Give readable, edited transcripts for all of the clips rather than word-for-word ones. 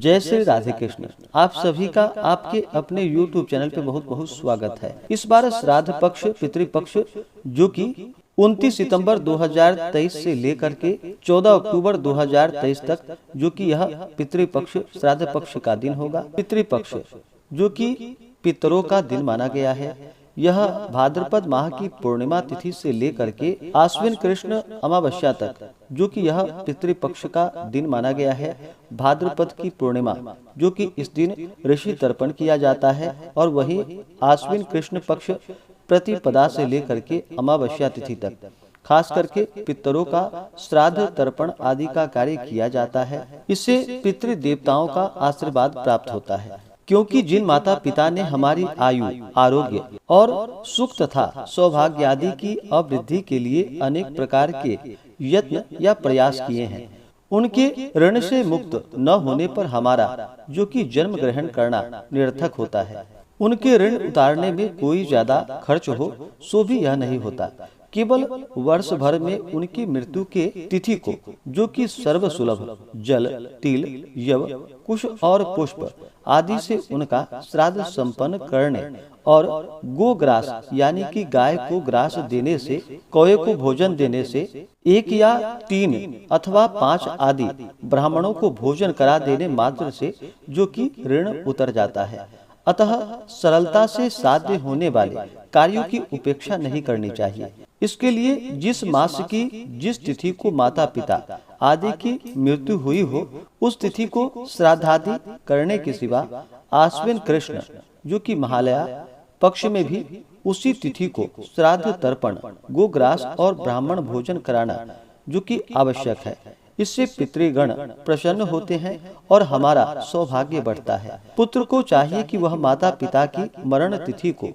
जय श्री राधे कृष्ण। आप सभी का आपके अपने YouTube चैनल पे बहुत बहुत स्वागत है। इस बार श्राद्ध पक्ष पितृपक्ष जो कि 29 सितंबर 2023 से लेकर के 14 अक्टूबर 2023 तक जो कि यह पितृपक्ष श्राद्ध पक्ष का दिन होगा। पितृपक्ष जो कि पितरों का दिन माना गया है। यह भाद्रपद माह की पूर्णिमा तिथि से लेकर के आश्विन कृष्ण अमावस्या तक जो कि यह पितृपक्ष का दिन माना गया है। भाद्रपद की पूर्णिमा जो कि इस दिन ऋषि तर्पण किया जाता है और वही आश्विन कृष्ण पक्ष प्रतिपदा से लेकर के अमावस्या तिथि तक खास करके पितरों का श्राद्ध तर्पण आदि का कार्य किया जाता है। इससे पितृ देवताओं का आशीर्वाद प्राप्त होता है, क्योंकि जिन माता पिता ने हमारी आयु, आरोग्य और सुख तथा सौभाग्य आदि की अवृद्धि के लिए अनेक प्रकार के यत्न या प्रयास किए हैं, उनके ऋण से मुक्त न होने पर हमारा जो कि जन्म ग्रहण करना निरर्थक होता है। उनके ऋण उतारने में कोई ज्यादा खर्च हो सो भी यह नहीं होता। केवल वर्ष भर में उनकी मृत्यु के तिथि को जो कि सर्व सुलभ जल, तिल, यव, कुश और पुष्प आदि से उनका श्राद्ध संपन्न करने और गोग्रास यानी कि गाय को ग्रास देने से, कौवे को भोजन देने से, 1 या 3 अथवा 5 आदि ब्राह्मणों को भोजन करा देने मात्र से जो कि ऋण उतर जाता है। अतः सरलता से साध्य होने वाले कार्यों की उपेक्षा नहीं करनी चाहिए। इसके लिए जिस मास की जिस तिथि को माता पिता आदि की मृत्यु हुई हो उस तिथि को श्राद्धादि करने के सिवा आश्विन कृष्ण जो कि महालया पक्ष में भी उसी तिथि को श्राद्ध तर्पण, गोग्रास और ब्राह्मण भोजन कराना जो कि आवश्यक है। इससे पितृगण प्रसन्न होते हैं और हमारा सौभाग्य बढ़ता है। पुत्र को चाहिए कि वह माता पिता की मरण तिथि को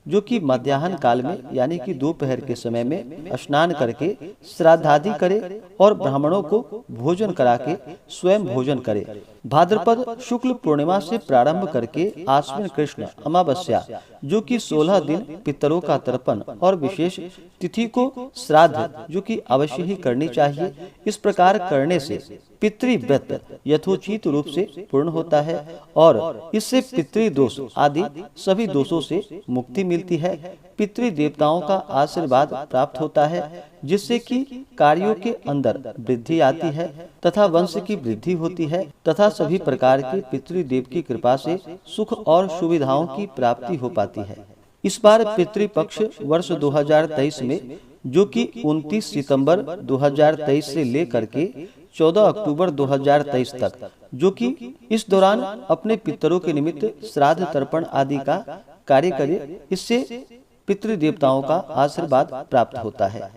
जो कि मध्याह्न काल में यानी कि दोपहर के समय में स्नान करके श्राद्धादि करे और ब्राह्मणों को भोजन करा के स्वयं भोजन करे। भाद्रपद शुक्ल पूर्णिमा से प्रारंभ करके आश्विन कृष्ण अमावस्या जो कि 16 दिन पितरों का तर्पण और विशेष तिथि को श्राद्ध जो कि अवश्य ही करनी चाहिए। इस प्रकार करने से पितृव्रत यथोचित रूप से पूर्ण होता है और इससे पितृदोष आदि सभी दोषों से मुक्ति मिलती है। पितृ देवताओं का आशीर्वाद प्राप्त होता है, जिससे कि कार्यों के अंदर वृद्धि आती है तथा वंश की वृद्धि होती है तथा सभी प्रकार के पितृदेव की कृपा से सुख और सुविधाओं की प्राप्ति हो पाती है। इस बार पितृपक्ष वर्ष 2023 में जो कि 29 सितंबर 2023 से लेकर के 14 अक्टूबर 2023 तक जो कि इस दौरान अपने पितरों के निमित्त श्राद्ध तर्पण आदि का कार्य करे। इससे पितृ देवताओं का आशीर्वाद प्राप्त होता है।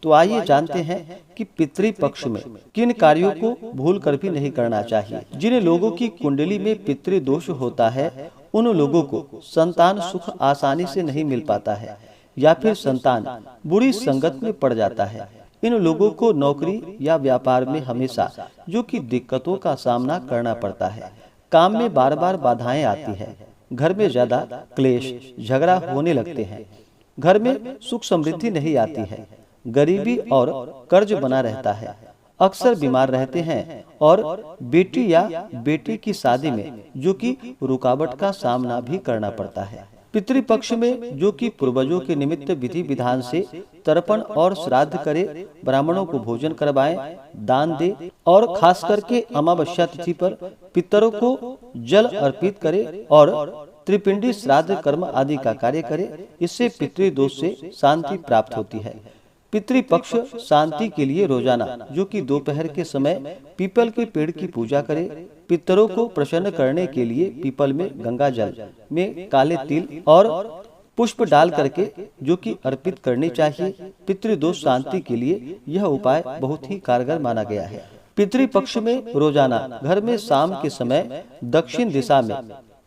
तो आइए जानते हैं कि पितृपक्ष में किन कार्यों को भूल कर भी नहीं करना चाहिए। जिन लोगों की कुंडली में पितृदोष होता है उन लोगों को संतान सुख आसानी से नहीं मिल पाता है या फिर संतान बुरी संगत में पड़ जाता है। इन लोगों को नौकरी या व्यापार में हमेशा जो कि दिक्कतों का सामना करना पड़ता है। काम में बार बार बाधाएं आती है, घर में ज्यादा क्लेश झगड़ा होने लगते हैं, घर में सुख समृद्धि नहीं आती है, गरीबी और कर्ज बना रहता है, अक्सर बीमार रहते हैं और बेटी या बेटी की शादी में जो कि रुकावट का सामना भी करना पड़ता है। पितृपक्ष में जो कि पूर्वजों के निमित्त विधि विधान से तर्पण और श्राद्ध करे, ब्राह्मणों को भोजन करवाएं, दान दे और खास करके अमावस्या तिथि पर पितरों को जल अर्पित करे और त्रिपिंडी श्राद्ध कर्म आदि का कार्य करे। इससे पितृदोष से शांति प्राप्त होती है। पितृपक्ष शांति के लिए रोजाना जो कि दोपहर के समय पीपल के पेड़ की पूजा करे। पितरों को प्रसन्न करने के लिए पीपल में गंगा जल में काले तिल और पुष्प डाल करके जो कि अर्पित करनी चाहिए। पितृदोष शांति के लिए यह उपाय बहुत ही कारगर माना गया है। पितृपक्ष में रोजाना घर में शाम के समय दक्षिण दिशा में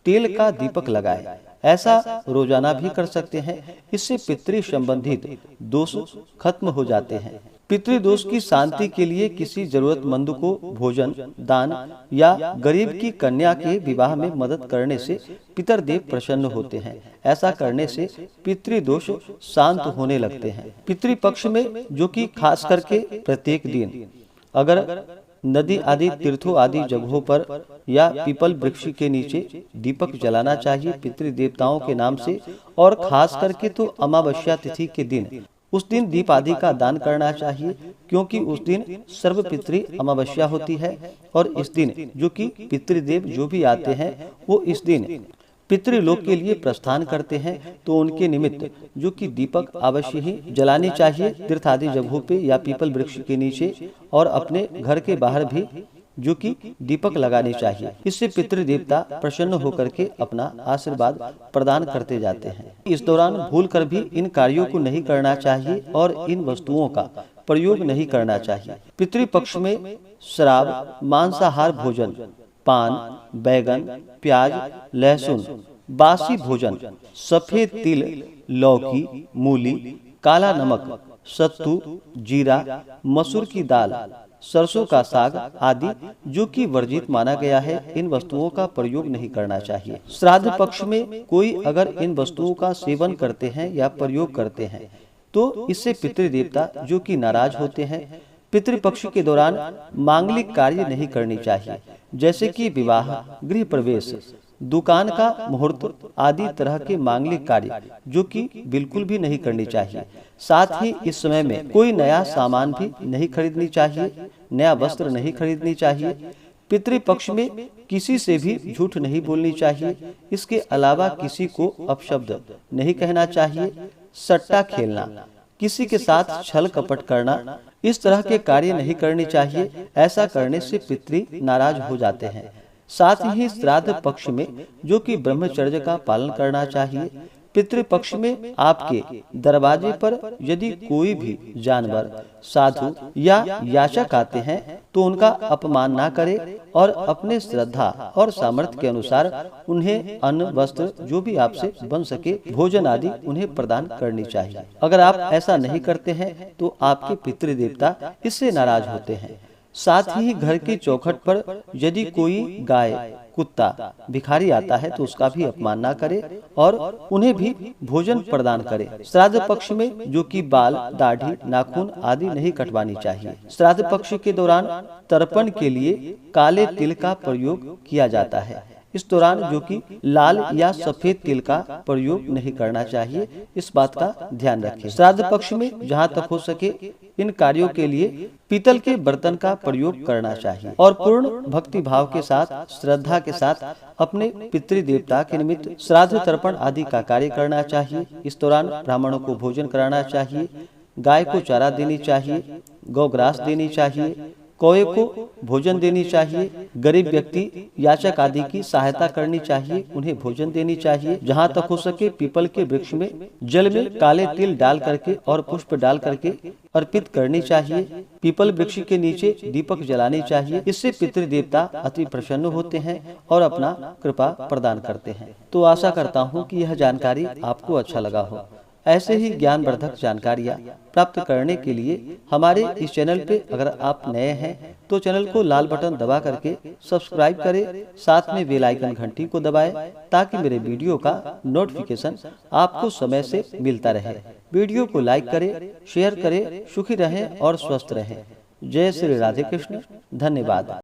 तेल का दीपक लगाए। ऐसा रोजाना भी कर सकते हैं। इससे पितृ संबंधित दोष खत्म हो जाते हैं। पितृदोष की शांति के लिए किसी जरूरतमंद को भोजन दान या गरीब की कन्या के विवाह में मदद करने से पितरदेव प्रसन्न होते हैं। ऐसा करने से पितृदोष शांत होने लगते हैं। पितृपक्ष में जो कि खास करके प्रत्येक दिन अगर नदी आदि तीर्थों आदि जगहों पर या पीपल वृक्ष के नीचे दीपक जलाना चाहिए पितृ देवताओं के नाम से। और खास करके तो अमावस्या तिथि के दिन, उस दिन दीप आदि का दान करना चाहिए, क्योंकि उस दिन सर्वपितृ अमावस्या होती है। और इस दिन जो कि पितृदेव जो भी आते हैं वो इस दिन पितृलोक के लिए प्रस्थान करते हैं, तो उनके निमित्त जो कि दीपक अवश्य ही जलानी चाहिए तीर्थ आदि जगहों पे या पीपल वृक्ष के नीचे, और अपने घर के बाहर भी जो कि दीपक लगाने चाहिए। इससे पितृदेवता प्रसन्न होकर के अपना आशीर्वाद प्रदान करते जाते हैं। इस दौरान भूल कर भी इन कार्यों को नहीं करना चाहिए और इन वस्तुओं का प्रयोग नहीं करना चाहिए। पितृपक्ष में शराब, मांसाहार भोजन, पान, बैगन, प्याज, लहसुन, बासी भोजन, सफेद तिल, लौकी, मूली, काला नमक, सत्तू, जीरा, मसूर की दाल, सरसों का साग आदि जो कि वर्जित माना गया है, इन वस्तुओं का प्रयोग नहीं करना चाहिए। श्राद्ध पक्ष में कोई अगर इन वस्तुओं का सेवन करते हैं या प्रयोग करते हैं तो इससे पितृदेवता जो कि नाराज होते हैं। पितृपक्ष के दौरान मांगलिक कार्य नहीं करनी चाहिए, जैसे कि विवाह, गृह प्रवेश, दुकान का मुहूर्त आदि तरह के मांगलिक कार्य जो कि बिल्कुल भी नहीं करनी चाहिए। साथ ही इस समय में कोई नया सामान भी नहीं खरीदनी चाहिए, नया वस्त्र नहीं खरीदनी चाहिए। पितृपक्ष में किसी से भी झूठ नहीं बोलनी चाहिए। इसके अलावा किसी को अपशब्द नहीं कहना चाहिए। सट्टा खेलना, किसी के साथ छल कपट करना, इस तरह के कार्य नहीं करने चाहिए। ऐसा करने से पितृ नाराज हो जाते हैं। साथ ही श्राद्ध पक्ष में जो कि ब्रह्मचर्य का पालन करना चाहिए। पितृपक्ष में आपके दरवाजे पर यदि कोई भी जानवर, साधु या याचक आते हैं तो उनका अपमान ना करें और अपने श्रद्धा और सामर्थ्य के अनुसार उन्हें अन्न, वस्त्र जो भी आपसे बन सके, भोजन आदि उन्हें प्रदान करनी चाहिए। अगर आप ऐसा नहीं करते हैं तो आपके पितृदेवता इससे नाराज होते हैं। साथ ही घर के चौखट पर यदि कोई गाय, कुत्ता, भिखारी आता है तो उसका भी अपमान ना करे और उन्हें भी भोजन प्रदान करे। श्राद्ध पक्ष में जो कि बाल, दाढ़ी, नाखून आदि नहीं कटवानी चाहिए। श्राद्ध पक्ष के दौरान तर्पण के लिए काले तिल का प्रयोग किया जाता है। इस दौरान जो कि लाल या सफेद तिल का प्रयोग नहीं करना चाहिए, इस बात का ध्यान रखें। श्राद्ध पक्ष में जहाँ तक हो सके इन कार्यों के लिए पीतल के बर्तन का प्रयोग करना चाहिए और पूर्ण भक्ति भाव के साथ, श्रद्धा के साथ अपने पितृदेवता के निमित्त श्राद्ध, तर्पण आदि का कार्य करना चाहिए। इस दौरान ब्राह्मणों को भोजन कराना चाहिए, गाय को चारा देनी चाहिए, गौग्रास देनी चाहिए, कौए को भोजन देनी चाहिए, गरीब व्यक्ति, याचक आदि की सहायता करनी चाहिए, उन्हें भोजन देनी चाहिए। जहाँ तक हो सके पीपल के वृक्ष में जल में काले तिल डाल करके और पुष्प डाल करके अर्पित करनी चाहिए। पीपल वृक्ष के नीचे दीपक जलानी चाहिए। इससे पितृदेवता अति प्रसन्न होते हैं और अपना कृपा प्रदान करते हैं। तो आशा करता हूँ कि यह जानकारी आपको अच्छा लगा हो। ऐसे ही ज्ञानवर्धक जानकारियाँ प्राप्त करने के लिए हमारे इस चैनल पे अगर आप नए हैं तो चैनल को लाल बटन दबा करके सब्सक्राइब करें, साथ में बेल आइकन घंटी को दबाएं ताकि मेरे वीडियो का नोटिफिकेशन आपको समय से मिलता रहे। वीडियो को लाइक करें, शेयर करें। सुखी रहें और स्वस्थ रहें। जय श्री राधे कृष्ण। धन्यवाद।